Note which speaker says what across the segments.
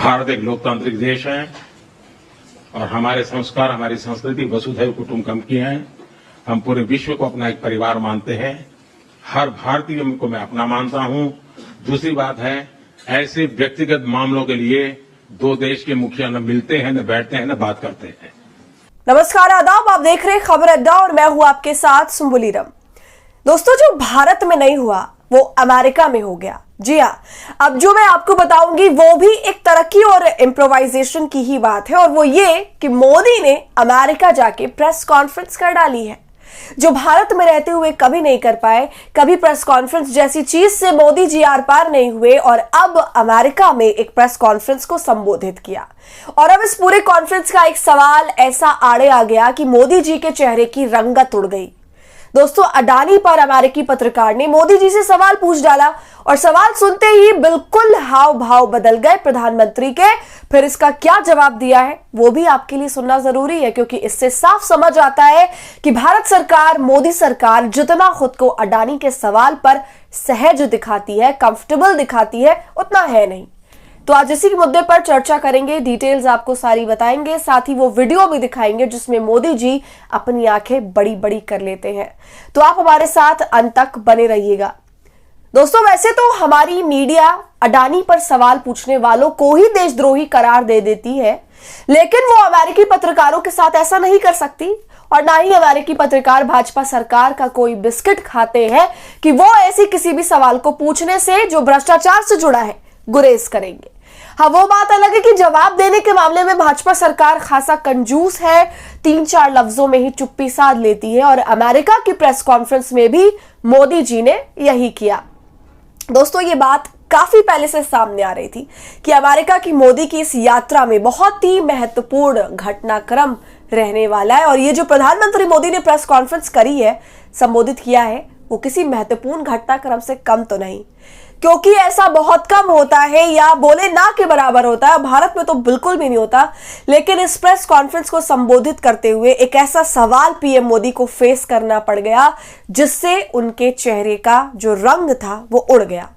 Speaker 1: भारत एक लोकतांत्रिक देश है और हमारे संस्कार, हमारी संस्कृति वसुधैव कुटुंबकम की है। हम पूरे विश्व को अपना एक परिवार मानते हैं। हर भारतीय को मैं अपना मानता हूं। दूसरी बात है, ऐसे व्यक्तिगत मामलों के लिए दो देश के मुखिया न मिलते हैं, न बैठते हैं, न बात करते हैं।
Speaker 2: नमस्कार, आदाब। आप देख रहे हैं खबर अड्डा और मैं हूं आपके साथ सुम्बुलीरम। दोस्तों, जो भारत में नहीं हुआ वो अमेरिका में हो गया। जी हाँ, अब जो मैं आपको बताऊंगी वो भी एक तरक्की और इम्प्रोवाइजेशन की ही बात है, और वो ये कि मोदी ने अमेरिका जाके प्रेस कॉन्फ्रेंस कर डाली है, जो भारत में रहते हुए कभी नहीं कर पाए। कभी प्रेस कॉन्फ्रेंस जैसी चीज से मोदी जी आर पार नहीं हुए और अब अमेरिका में एक प्रेस कॉन्फ्रेंस को संबोधित किया। और अब इस पूरे कॉन्फ्रेंस का एक सवाल ऐसा आड़े आ गया कि मोदी जी के चेहरे की रंगत उड़ गई। दोस्तों, अडानी पर अमेरिकी पत्रकार ने मोदी जी से सवाल पूछ डाला और सवाल सुनते ही बिल्कुल हाव भाव बदल गए प्रधानमंत्री के। फिर इसका क्या जवाब दिया है वो भी आपके लिए सुनना जरूरी है, क्योंकि इससे साफ समझ आता है कि भारत सरकार, मोदी सरकार जितना खुद को अडानी के सवाल पर सहज दिखाती है, कंफर्टेबल दिखाती है, उतना है नहीं। तो आज इसी मुद्दे पर चर्चा करेंगे, डिटेल्स आपको सारी बताएंगे, साथ ही वो वीडियो भी दिखाएंगे जिसमें मोदी जी अपनी आंखें बड़ी बड़ी कर लेते हैं। तो आप हमारे साथ अंत तक बने रहिएगा। दोस्तों, वैसे तो हमारी मीडिया अडानी पर सवाल पूछने वालों को ही देशद्रोही करार दे देती है, लेकिन वो अमेरिकी पत्रकारों के साथ ऐसा नहीं कर सकती, और ना ही अमेरिकी पत्रकार भाजपा सरकार का कोई बिस्किट खाते हैं कि वो ऐसी किसी भी सवाल को पूछने से जो भ्रष्टाचार से जुड़ा है गुरेज करेंगे। हाँ, वो बात अलग है कि जवाब देने के मामले में भाजपा सरकार खासा कंजूस है, 3-4 लफ्जों में ही चुप्पी साध लेती है, और अमेरिका की प्रेस कॉन्फ्रेंस में भी मोदी जी ने यही किया। दोस्तों, ये बात काफी पहले से सामने आ रही थी कि अमेरिका की मोदी की इस यात्रा में बहुत ही महत्वपूर्ण घटनाक्रम रहने वाला है, और ये जो प्रधानमंत्री मोदी ने प्रेस कॉन्फ्रेंस करी है, संबोधित किया है, वो किसी महत्वपूर्ण घटनाक्रम से कम तो नहीं, क्योंकि ऐसा बहुत कम होता है या बोले ना के बराबर होता है। भारत में तो बिल्कुल भी नहीं होता। लेकिन इस प्रेस कॉन्फ्रेंस को संबोधित करते हुए एक ऐसा सवाल पीएम मोदी को फेस करना पड़ गया जिससे उनके चेहरे का जो रंग था वो उड़ गया।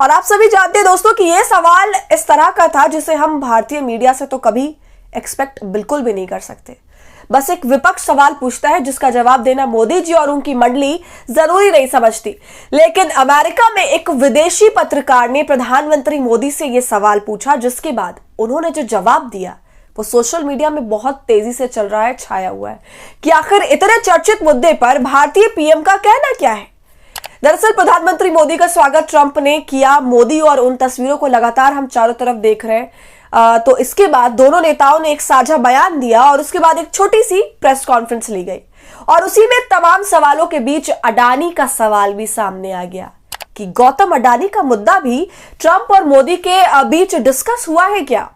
Speaker 2: और आप सभी जानते हैं दोस्तों कि यह सवाल इस तरह का था जिसे हम भारतीय मीडिया से तो कभी एक्सपेक्ट बिल्कुल भी नहीं कर सकते। बस एक विपक्ष सवाल पूछता है जिसका जवाब देना मोदी जी और उनकी मंडली जरूरी नहीं समझती, लेकिन अमेरिका में एक विदेशी पत्रकार ने प्रधानमंत्री मोदी से यह सवाल पूछा, जिसके बाद उन्होंने जो जवाब दिया वो सोशल मीडिया में बहुत तेजी से चल रहा है, छाया हुआ है कि आखिर इतने चर्चित मुद्दे पर भारतीय पीएम का कहना क्या है। दरअसल प्रधानमंत्री मोदी का स्वागत ट्रंप ने किया। मोदी और उन तस्वीरों को लगातार हम चारों तरफ देख रहे हैं। तो इसके बाद दोनों नेताओं ने एक साझा बयान दिया और उसके बाद एक छोटी सी प्रेस कॉन्फ्रेंस ली गई, और उसी में तमाम सवालों के बीच अडानी का सवाल भी सामने आ गया कि गौतम अडानी का मुद्दा भी ट्रंप और मोदी के बीच डिस्कस हुआ है क्या।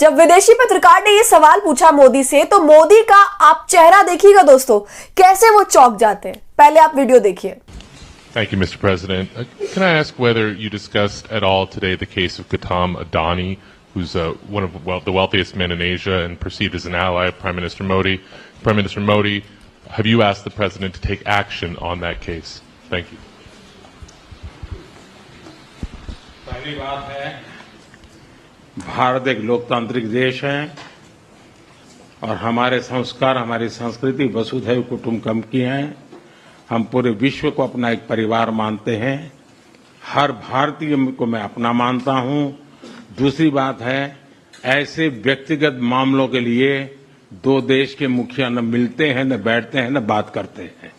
Speaker 2: जब विदेशी पत्रकार ने यह सवाल पूछा मोदी से, तो मोदी का आप चेहरा देखिएगा दोस्तों, कैसे वो चौंक जाते हैं। पहले आप वीडियो देखिए।
Speaker 3: Thank you, Mr. President. Can I ask whether you discussed at all today the case of Gautam Adani, who's one of the wealthiest men in Asia and perceived as an ally of Prime Minister Modi? Prime Minister Modi, have you asked the President to take action on that case? Thank you.
Speaker 1: पहली बात है, भारत एक लोकतांत्रिक देश है और हमारे संस्कार, हमारी संस्कृति वसुधैव कुटुंबकम की है। हम पूरे विश्व को अपना एक परिवार मानते हैं। हर भारतीय को मैं अपना मानता हूं। दूसरी बात है, ऐसे व्यक्तिगत मामलों के लिए दो देश के मुखिया न मिलते हैं, न बैठते हैं, न बात करते हैं।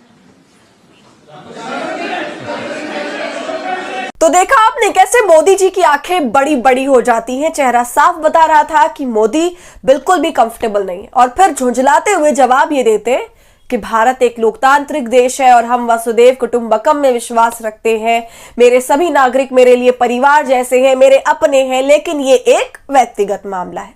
Speaker 2: तो देखा आपने कैसे मोदी जी की आंखें बड़ी बड़ी हो जाती हैं। चेहरा साफ बता रहा था कि मोदी बिल्कुल भी कंफर्टेबल नहीं है, और फिर झुंझलाते हुए जवाब ये देते कि भारत एक लोकतांत्रिक देश है और हम वसुधैव कुटुंबकम में विश्वास रखते हैं। मेरे सभी नागरिक मेरे लिए परिवार जैसे हैं, मेरे अपने हैं, लेकिन ये एक व्यक्तिगत मामला है।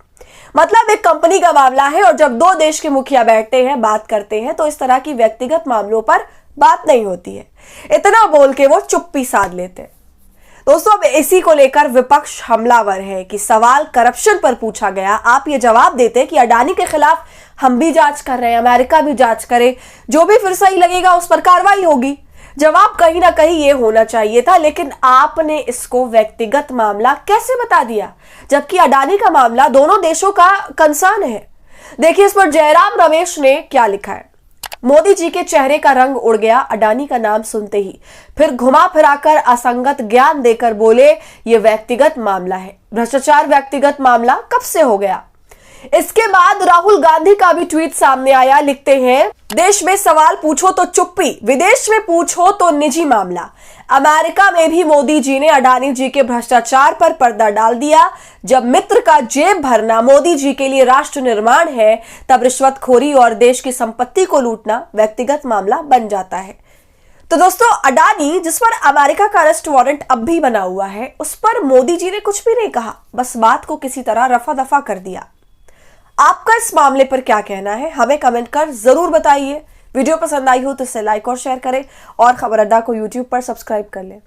Speaker 2: मतलब एक कंपनी का मामला है, और जब दो देश के मुखिया बैठते हैं, बात करते हैं, तो इस तरह की व्यक्तिगत मामलों पर बात नहीं होती है। इतना बोल के वो चुप्पी साध लेते हैं। दोस्तों, अब इसी को लेकर विपक्ष हमलावर है कि सवाल करप्शन पर पूछा गया, आप ये जवाब देते कि अडानी के खिलाफ हम भी जांच कर रहे हैं, अमेरिका भी जांच करे, जो भी फिर सही लगेगा उस पर कार्रवाई होगी। जवाब कहीं ना कहीं ये होना चाहिए था, लेकिन आपने इसको व्यक्तिगत मामला कैसे बता दिया, जबकि अडानी का मामला दोनों देशों का कंसर्न है। देखिए इस पर जयराम रमेश ने क्या लिखा है। मोदी जी के चेहरे का रंग उड़ गया अडानी का नाम सुनते ही, फिर घुमा फिराकर असंगत ज्ञान देकर बोले ये व्यक्तिगत मामला है। भ्रष्टाचार व्यक्तिगत मामला कब से हो गया? इसके बाद राहुल गांधी का भी ट्वीट सामने आया। लिखते हैं, देश में सवाल पूछो तो चुप्पी, विदेश में पूछो तो निजी मामला। अमेरिका में भी मोदी जी ने अडानी जी के भ्रष्टाचार पर पर्दा डाल दिया। जब मित्र का जेब भरना मोदी जी के लिए राष्ट्र निर्माण है, तब रिश्वतखोरी और देश की संपत्ति को लूटना व्यक्तिगत मामला बन जाता है। तो दोस्तों, अडानी जिस पर अमेरिका का अरेस्ट वारंट अब भी बना हुआ है, उस पर मोदी जी ने कुछ भी नहीं कहा, बस बात को किसी तरह रफा दफा कर दिया। आपका इस मामले पर क्या कहना है, हमें कमेंट कर जरूर बताइए। वीडियो पसंद आई हो तो इसे लाइक और शेयर करें और खबर अड्डा को यूट्यूब पर सब्सक्राइब कर लें।